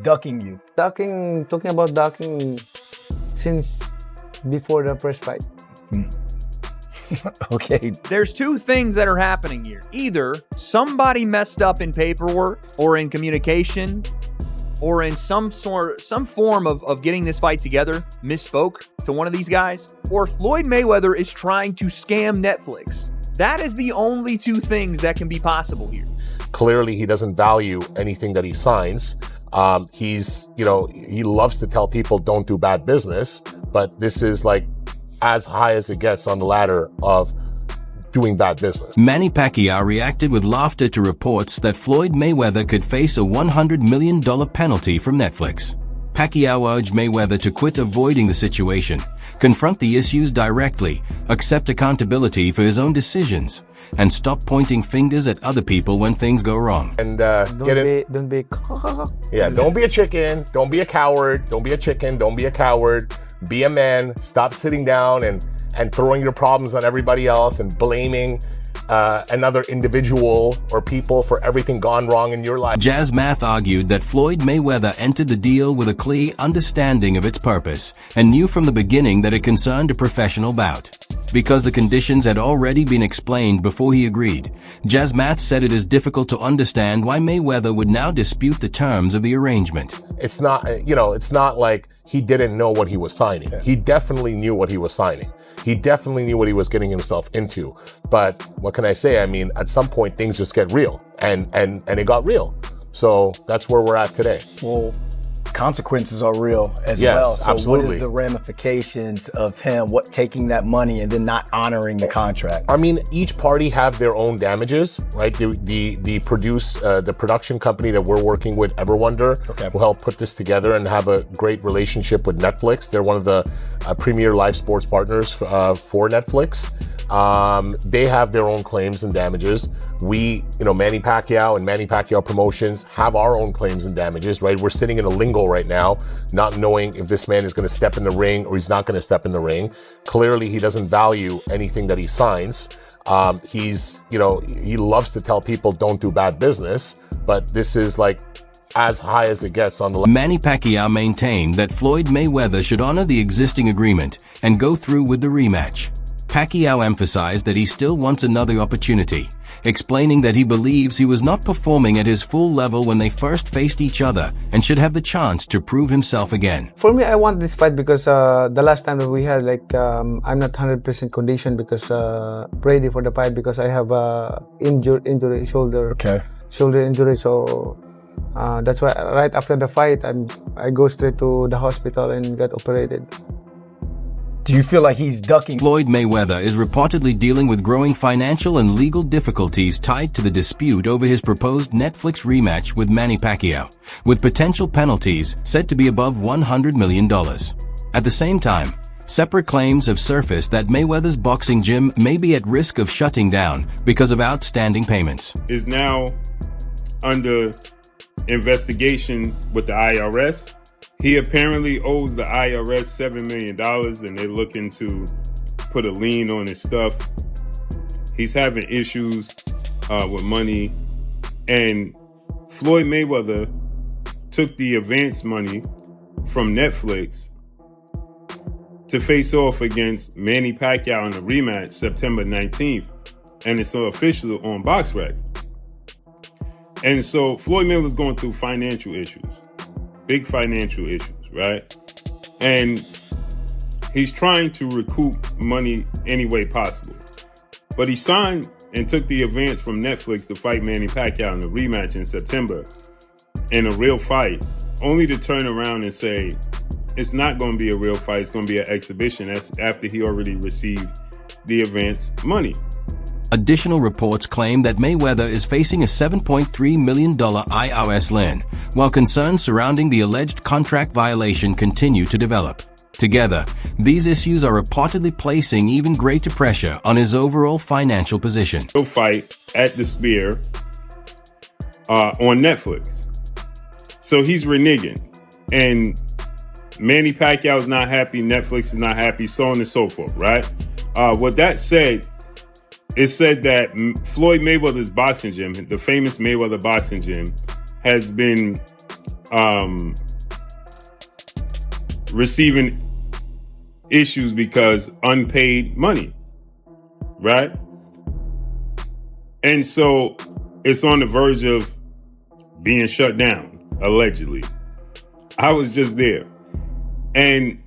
ducking you? Talking about ducking since before the first fight. Okay. There's two things that are happening here. Either somebody messed up in paperwork or in communication or in some form of getting this fight together, misspoke to one of these guys, or Floyd Mayweather is trying to scam Netflix. That is the only two things that can be possible here. Clearly, he doesn't value anything that he signs. He loves to tell people don't do bad business, but this is like as high as it gets on the ladder of doing bad business. Manny Pacquiao reacted with laughter to reports that Floyd Mayweather could face a $100 million penalty from Netflix. Pacquiao urged Mayweather to quit avoiding the situation, confront the issues directly, accept accountability for his own decisions, and stop pointing fingers at other people when things go wrong. And Don't be don't be a chicken, don't be a coward, don't be a chicken, don't be a coward, be a man, stop sitting down and throwing your problems on everybody else and blaming another individual or people for everything gone wrong in your life. Jazz Math argued that Floyd Mayweather entered the deal with a clear understanding of its purpose and knew from the beginning that it concerned a professional bout. Because the conditions had already been explained before he agreed, Jazz Math said it is difficult to understand why Mayweather would now dispute the terms of the arrangement. It's not, it's not like he didn't know what he was signing. He definitely knew what he was signing. He definitely knew what he was getting himself into. But what can I say? I mean, at some point things just get real, and it got real. So that's where we're at today. Well, consequences are real as Yes, well. So absolutely. what is the ramifications of him taking that money and then not honoring the contract? I mean, each party have their own damages, right? The production company that we're working with, Everwonder, will help put this together and have a great relationship with Netflix. They're one of the premier live sports partners for Netflix. They have their own claims and damages. We, Manny Pacquiao and Manny Pacquiao Promotions have our own claims and damages, right? We're sitting in a lingo right now, not knowing if this man is going to step in the ring or he's not going to step in the ring. Clearly, he doesn't value anything that he signs. He loves to tell people don't do bad business, but this is like as high as it gets on the ladder. Manny Pacquiao maintained that Floyd Mayweather should honor the existing agreement and go through with the rematch. Pacquiao emphasized that he still wants another opportunity, explaining that he believes he was not performing at his full level when they first faced each other and should have the chance to prove himself again. For me, I want this fight because the last time that we had, I'm not 100% conditioned because ready for the fight because I have injury, shoulder injury. So that's why right after the fight, I go straight to the hospital and get operated. Do you feel like he's ducking? Floyd Mayweather is reportedly dealing with growing financial and legal difficulties tied to the dispute over his proposed Netflix rematch with Manny Pacquiao, with potential penalties said to be above $100 million. At the same time, separate claims have surfaced that Mayweather's boxing gym may be at risk of shutting down because of outstanding payments. Is now under investigation with the IRS. He apparently owes the IRS $7 million and they're looking to put a lien on his stuff. He's having issues with money. And Floyd Mayweather took the advance money from Netflix to face off against Manny Pacquiao in the rematch September 19th. And it's official on BoxRec. And so Floyd Mayweather's going through financial issues. Big financial issues, right? And he's trying to recoup money any way possible. But he signed and took the advance from Netflix to fight Manny Pacquiao in the rematch in September in a real fight, only to turn around and say, it's not going to be a real fight, it's going to be an exhibition. That's after he already received the advance money. Additional reports claim that Mayweather is facing a $7.3 million IRS lien, while concerns surrounding the alleged contract violation continue to develop. Together, these issues are reportedly placing even greater pressure on his overall financial position. He'll fight at the Spear on Netflix. So he's reneging. And Manny Pacquiao is not happy, Netflix is not happy, so on and so forth, right? With that said, it said that Floyd Mayweather's boxing gym, the famous Mayweather boxing gym, has been receiving issues because unpaid money, right? And so it's on the verge of being shut down, allegedly. I was just there. And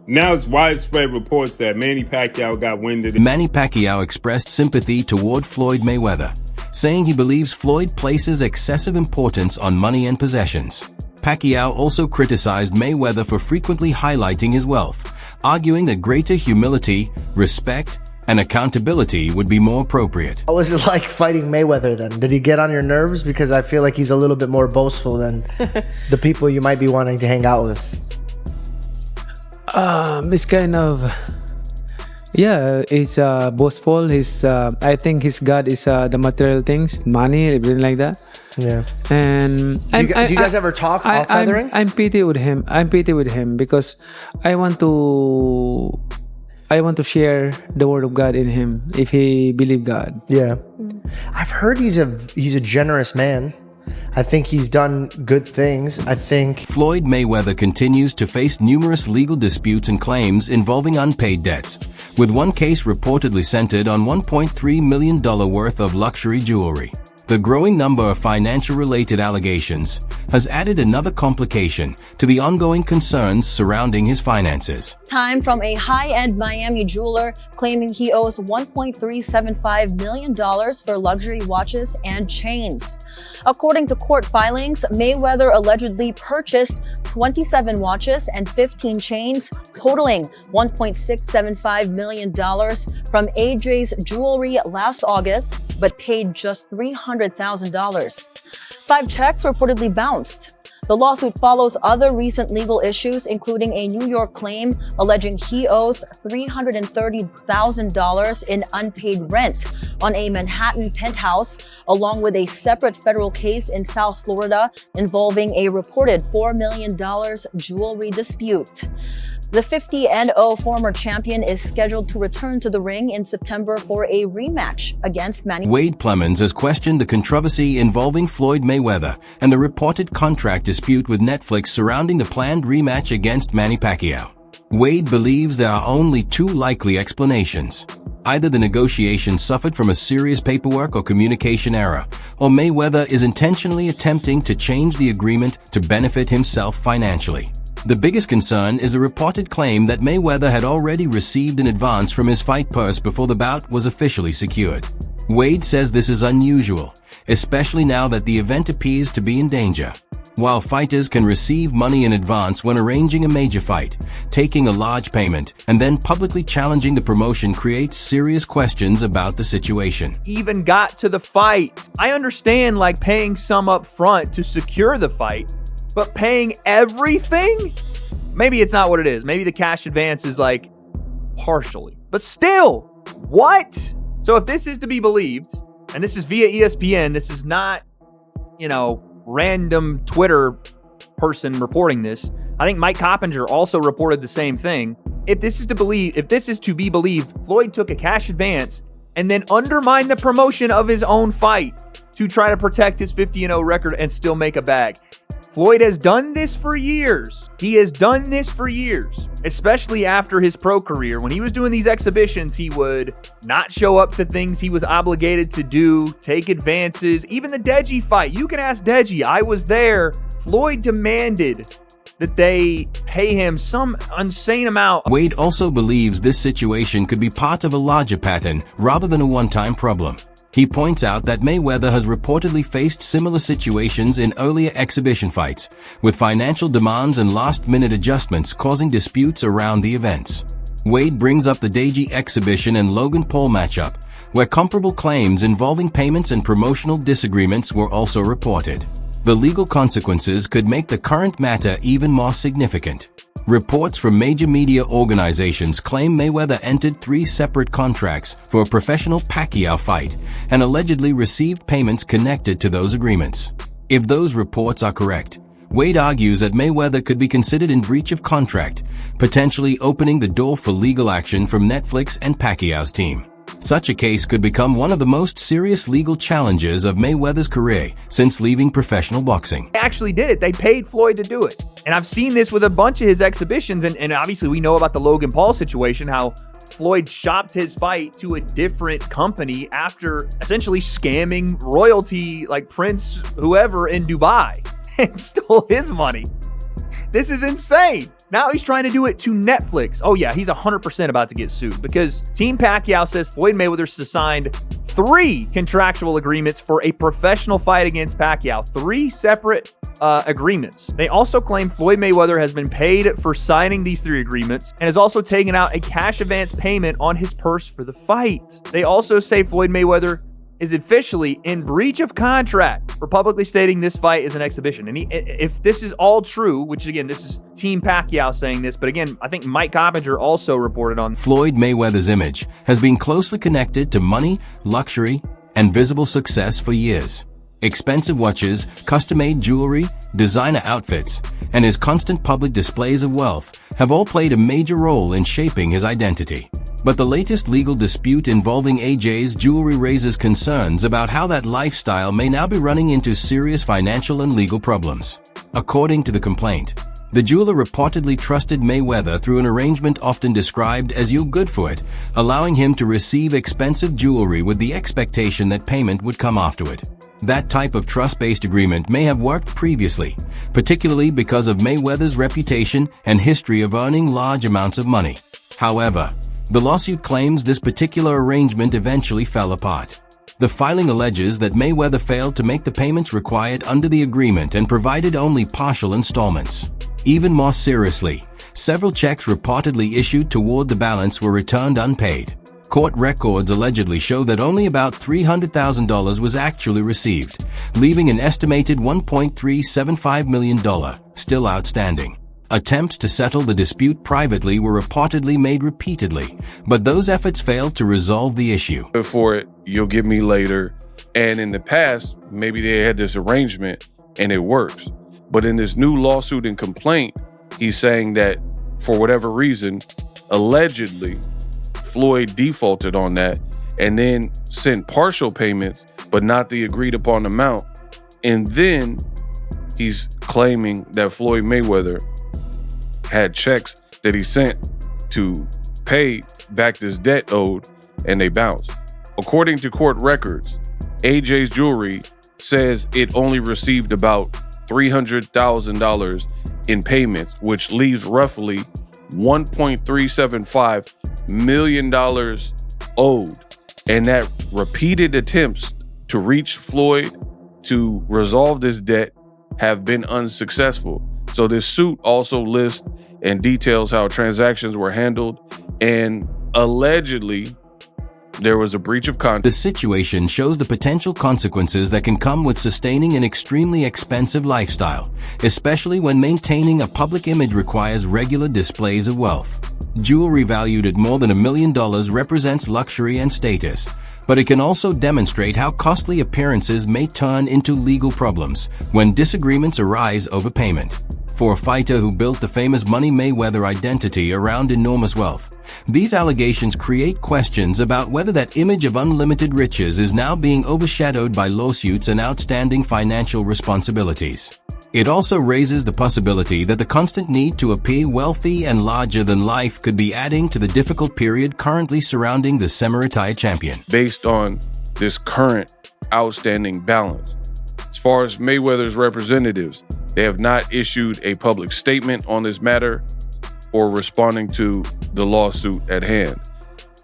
now it's widespread reports that Manny Pacquiao got wind of it. Manny Pacquiao expressed sympathy toward Floyd Mayweather, saying he believes Floyd places excessive importance on money and possessions. Pacquiao also criticized Mayweather for frequently highlighting his wealth, arguing that greater humility, respect, and accountability would be more appropriate. What was it like fighting Mayweather then? Did he get on your nerves? Because I feel like he's a little bit more boastful than the people you might be wanting to hang out with. It's kind of, yeah, it's boastful. I think his god is the material things, money, everything like that. Yeah. And do you guys ever talk outside the ring? I'm pity with him. I'm pity with him because I want to share the word of God in him if he believe God. Yeah. I've heard he's a generous man. I think he's done good things. I think Floyd Mayweather continues to face numerous legal disputes and claims involving unpaid debts, with one case reportedly centered on $1.3 million worth of luxury jewelry. The growing number of financial-related allegations has added another complication to the ongoing concerns surrounding his finances. Time from a high-end Miami jeweler claiming he owes $1.375 million for luxury watches and chains. According to court filings, Mayweather allegedly purchased 27 watches and 15 chains, totaling $1.675 million from AJ's Jewelry last August, but paid just $300,000. 5 checks reportedly bounced. The lawsuit follows other recent legal issues, including a New York claim alleging he owes $330,000 in unpaid rent on a Manhattan penthouse, along with a separate federal case in South Florida involving a reported $4 million jewelry dispute. The 50-0 former champion is scheduled to return to the ring in September for a rematch against Manny. Wade Plemons has questioned the controversy involving Floyd Mayweather and the reported contract dispute with Netflix surrounding the planned rematch against Manny Pacquiao. Wade believes there are only 2 likely explanations. Either the negotiations suffered from a serious paperwork or communication error, or Mayweather is intentionally attempting to change the agreement to benefit himself financially. The biggest concern is a reported claim that Mayweather had already received an advance from his fight purse before the bout was officially secured. Wade says this is unusual, especially now that the event appears to be in danger. While fighters can receive money in advance when arranging a major fight, taking a large payment and then publicly challenging the promotion creates serious questions about the situation. Even got to the fight. I understand like paying some up front to secure the fight, but paying everything? Maybe it's not what it is. Maybe the cash advance is like partially, but still, what? So if this is to be believed, and this is via ESPN, this is not, random Twitter person reporting this. I think Mike Coppinger also reported the same thing. If this is to be believed, Floyd took a cash advance and then undermined the promotion of his own fight to try to protect his 50-0 record and still make a bag. Floyd has done this for years. He has done this for years, especially after his pro career. When he was doing these exhibitions, he would not show up to things he was obligated to do, take advances. Even the Deji fight, you can ask Deji, I was there. Floyd demanded that they pay him some insane amount. Wade also believes this situation could be part of a larger pattern rather than a one-time problem. He points out that Mayweather has reportedly faced similar situations in earlier exhibition fights, with financial demands and last-minute adjustments causing disputes around the events. Wade brings up the Deji exhibition and Logan Paul matchup, where comparable claims involving payments and promotional disagreements were also reported. The legal consequences could make the current matter even more significant. Reports from major media organizations claim Mayweather entered 3 separate contracts for a professional Pacquiao fight and allegedly received payments connected to those agreements. If those reports are correct, Wade argues that Mayweather could be considered in breach of contract, potentially opening the door for legal action from Netflix and Pacquiao's team. Such a case could become one of the most serious legal challenges of Mayweather's career since leaving professional boxing. They actually did it. They paid Floyd to do it. And I've seen this with a bunch of his exhibitions. And obviously we know about the Logan Paul situation, how Floyd shopped his fight to a different company after essentially scamming royalty like Prince whoever in Dubai and stole his money. This is insane. Now he's trying to do it to Netflix. Oh yeah, he's 100% about to get sued because Team Pacquiao says Floyd Mayweather signed 3 contractual agreements for a professional fight against Pacquiao. 3 separate agreements. They also claim Floyd Mayweather has been paid for signing these 3 agreements and has also taken out a cash advance payment on his purse for the fight. They also say Floyd Mayweather is officially in breach of contract for publicly stating this fight is an exhibition. And if this is all true, which again, this is Team Pacquiao saying this, but again, I think Mike Coppinger also reported on Floyd Mayweather's image has been closely connected to money, luxury, and visible success for years. Expensive watches, custom-made jewelry, designer outfits, and his constant public displays of wealth have all played a major role in shaping his identity. But the latest legal dispute involving AJ's jewelry raises concerns about how that lifestyle may now be running into serious financial and legal problems. According to the complaint, the jeweler reportedly trusted Mayweather through an arrangement often described as "you good for it," allowing him to receive expensive jewelry with the expectation that payment would come afterward. That type of trust-based agreement may have worked previously, particularly because of Mayweather's reputation and history of earning large amounts of money. However, the lawsuit claims this particular arrangement eventually fell apart. The filing alleges that Mayweather failed to make the payments required under the agreement and provided only partial installments. Even more seriously, several checks reportedly issued toward the balance were returned unpaid. Court records allegedly show that only about $300,000 was actually received, leaving an estimated $1.375 million still outstanding. Attempts to settle the dispute privately were reportedly made repeatedly, but those efforts failed to resolve the issue. For it, you'll get me later. And in the past, maybe they had this arrangement and it works. But in this new lawsuit and complaint, he's saying that for whatever reason, allegedly, Floyd defaulted on that and then sent partial payments, but not the agreed upon amount. And then he's claiming that Floyd Mayweather had checks that he sent to pay back this debt owed, and they bounced. According to court records, AJ's jewelry says it only received about $300,000 in payments, which leaves roughly $1.375 million owed. And that repeated attempts to reach Floyd to resolve this debt have been unsuccessful. So this suit also lists and details how transactions were handled, and allegedly there was a breach of contract. The situation shows the potential consequences that can come with sustaining an extremely expensive lifestyle, especially when maintaining a public image requires regular displays of wealth. Jewelry valued at more than $1 million represents luxury and status, but it can also demonstrate how costly appearances may turn into legal problems when disagreements arise over payment. For a fighter who built the famous Money Mayweather identity around enormous wealth, these allegations create questions about whether that image of unlimited riches is now being overshadowed by lawsuits and outstanding financial responsibilities. It also raises the possibility that the constant need to appear wealthy and larger than life could be adding to the difficult period currently surrounding the semi-retired champion. Based on this current outstanding balance, as far as Mayweather's representatives, they have not issued a public statement on this matter or responding to the lawsuit at hand.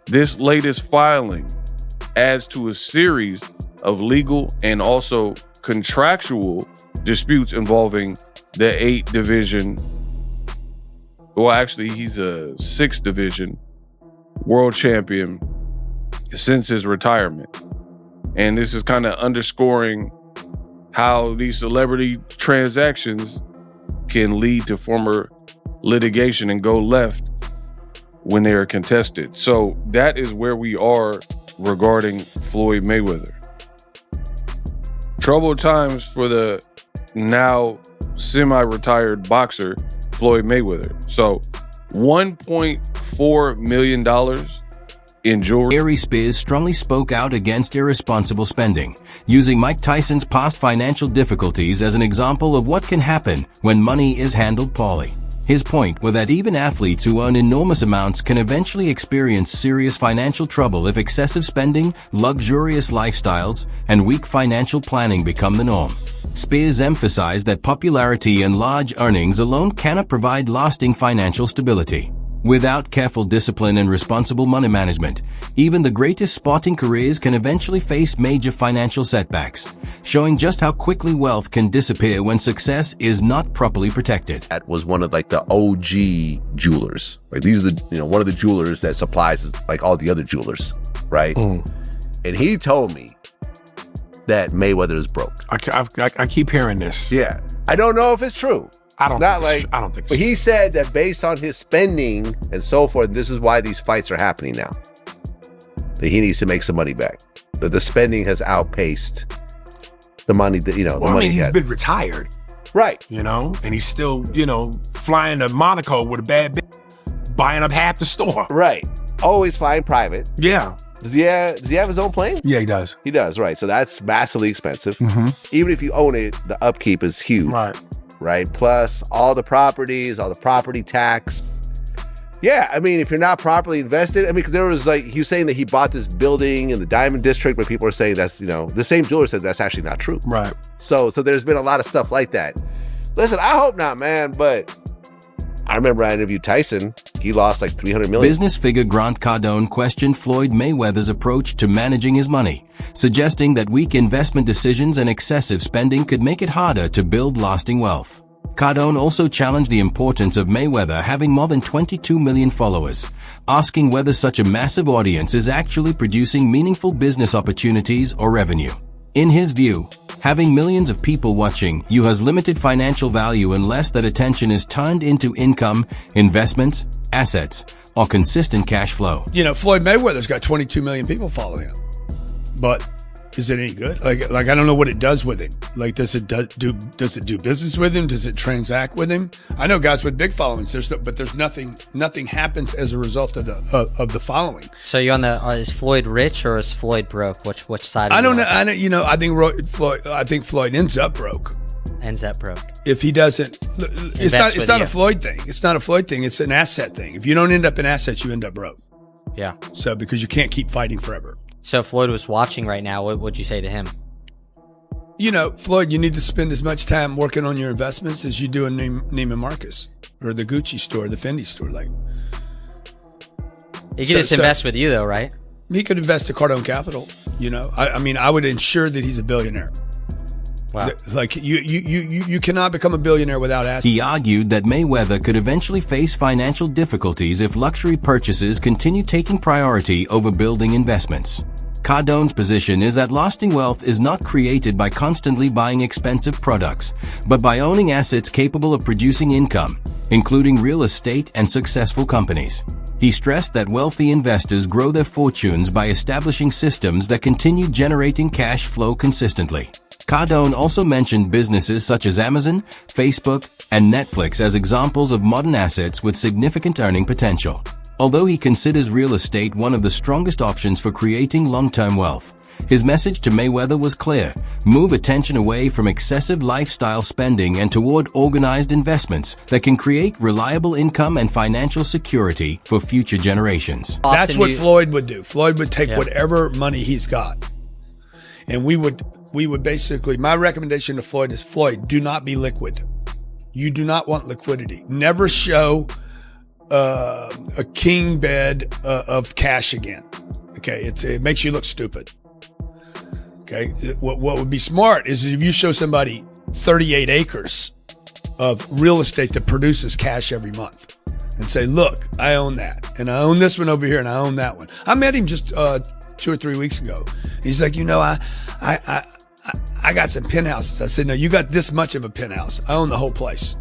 This latest filing adds to a series of legal and also contractual disputes involving the 8 division, well, actually, he's a 6 division world champion since his retirement. And this is kind of underscoring how these celebrity transactions can lead to former litigation and go left when they are contested. So that is where we are regarding Floyd Mayweather. Troubled times for the now semi-retired boxer Floyd Mayweather. So $1.4 million in jewelry. Aries Spears strongly spoke out against irresponsible spending, using Mike Tyson's past financial difficulties as an example of what can happen when money is handled poorly. His point was that even athletes who earn enormous amounts can eventually experience serious financial trouble if excessive spending, luxurious lifestyles, and weak financial planning become the norm. Spears emphasized that popularity and large earnings alone cannot provide lasting financial stability. Without careful discipline and responsible money management, even the greatest sporting careers can eventually face major financial setbacks, showing just how quickly wealth can disappear when success is not properly protected. That was one of like the OG jewelers. Like these are the, one of the jewelers that supplies like all the other jewelers, right? And he told me that Mayweather is broke. I keep hearing this. Yeah. I don't know if it's true. I don't think But he said that based on his spending and so forth, this is why these fights are happening now. That he needs to make some money back. That the spending has outpaced the money that, the money he's been retired. Right. And he's still, flying to Monaco with a bad bitch, buying up half the store. Right. Always flying private. Yeah. Does he have his own plane? Yeah, he does. He does, right. So that's massively expensive. Even if you own it, the upkeep is huge. Right. Plus all the properties, all the property tax. Yeah, I mean, if you're not properly invested, because there was he was saying that he bought this building in the Diamond District, but people are saying that's, the same jeweler said that's actually not true. Right. So there's been a lot of stuff like that. Listen, I hope not, man, but I remember I interviewed Tyson. He lost like $300 million. Business figure Grant Cardone questioned Floyd Mayweather's approach to managing his money, suggesting that weak investment decisions and excessive spending could make it harder to build lasting wealth. Cardone also challenged the importance of Mayweather having more than 22 million followers, asking whether such a massive audience is actually producing meaningful business opportunities or revenue. In his view, having millions of people watching you has limited financial value unless that attention is turned into income, investments, assets, or consistent cash flow. Floyd Mayweather's got 22 million people following him. But is it any good? Like I don't know what it does with him. Like, does it do business with him? Does it transact with him? I know guys with big followings. But there's nothing happens as a result of the following. So you on the is Floyd rich or is Floyd broke? Which side? I don't know. I think Floyd ends up broke. Ends up broke. If he doesn't, it's not a Floyd thing. It's not a Floyd thing. It's an asset thing. If you don't end up in assets, you end up broke. Yeah. So because you can't keep fighting forever. So if Floyd was watching right now, what would you say to him? Floyd, you need to spend as much time working on your investments as you do in Neiman Marcus or the Gucci store, the Fendi store. He could just invest with you, though, right? He could invest to Cardone Capital. I would ensure that he's a billionaire. Wow. You cannot become a billionaire without assets. He argued that Mayweather could eventually face financial difficulties if luxury purchases continue taking priority over building investments. Cardone's position is that lasting wealth is not created by constantly buying expensive products, but by owning assets capable of producing income, including real estate and successful companies. He stressed that wealthy investors grow their fortunes by establishing systems that continue generating cash flow consistently. Cardone also mentioned businesses such as Amazon, Facebook, and Netflix as examples of modern assets with significant earning potential. Although he considers real estate one of the strongest options for creating long-term wealth, his message to Mayweather was clear: move attention away from excessive lifestyle spending and toward organized investments that can create reliable income and financial security for future generations. That's what Floyd would do. Floyd would take whatever money he's got, and we would basically, my recommendation to Floyd is, Floyd, do not be liquid. You do not want liquidity. Never show a king bed of cash again. Okay, it makes you look stupid. Okay, what would be smart is if you show somebody 38 acres of real estate that produces cash every month and say, look, I own that, and I own this one over here, and I own that one. I met him just 2 or 3 weeks ago. He's like, I got some penthouses. I said, no, you got this much of a penthouse. I own the whole place.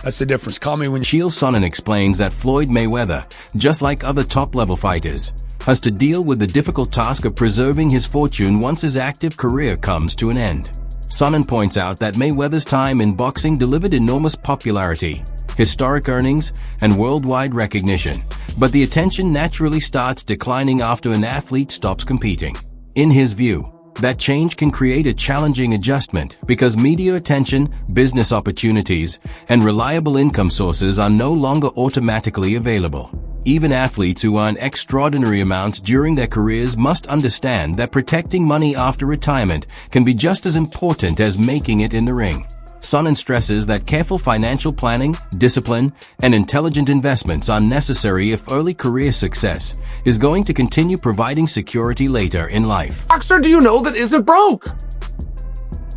That's the difference. Call me when you... Chael Sonnen explains that Floyd Mayweather, just like other top-level fighters, has to deal with the difficult task of preserving his fortune once his active career comes to an end. Sonnen points out that Mayweather's time in boxing delivered enormous popularity, historic earnings, and worldwide recognition, but the attention naturally starts declining after an athlete stops competing. In his view, that change can create a challenging adjustment because media attention, business opportunities, and reliable income sources are no longer automatically available. Even athletes who earn extraordinary amounts during their careers must understand that protecting money after retirement can be just as important as making it in the ring. Sonnen stresses that careful financial planning, discipline, and intelligent investments are necessary if early career success is going to continue providing security later in life. Boxer do you know that isn't broke?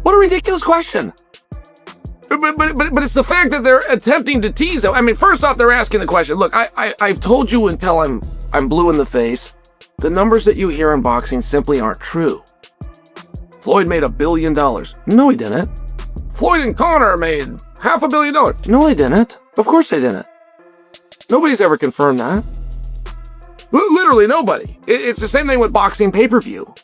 What a ridiculous question. But it's the fact that they're attempting to tease him. I mean, first off, they're asking the question. Look, I've told you until I'm blue in the face. The numbers that you hear in boxing simply aren't true. Floyd made $1 billion. No, he didn't. Floyd and Conor made $500 million. No, they didn't. Of course they didn't. Nobody's ever confirmed that. Literally nobody. It's the same thing with boxing pay-per-view.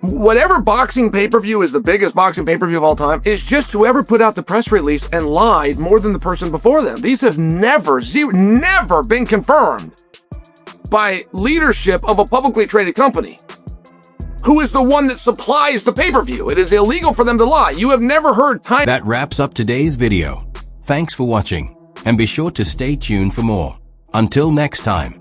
Whatever boxing pay-per-view is the biggest boxing pay-per-view of all time is just whoever put out the press release and lied more than the person before them. These have never been confirmed by leadership of a publicly traded company. Who is the one that supplies the pay-per-view? It is illegal for them to lie. You have never heard time. That wraps up today's video. Thanks for watching, and be sure to stay tuned for more. Until next time.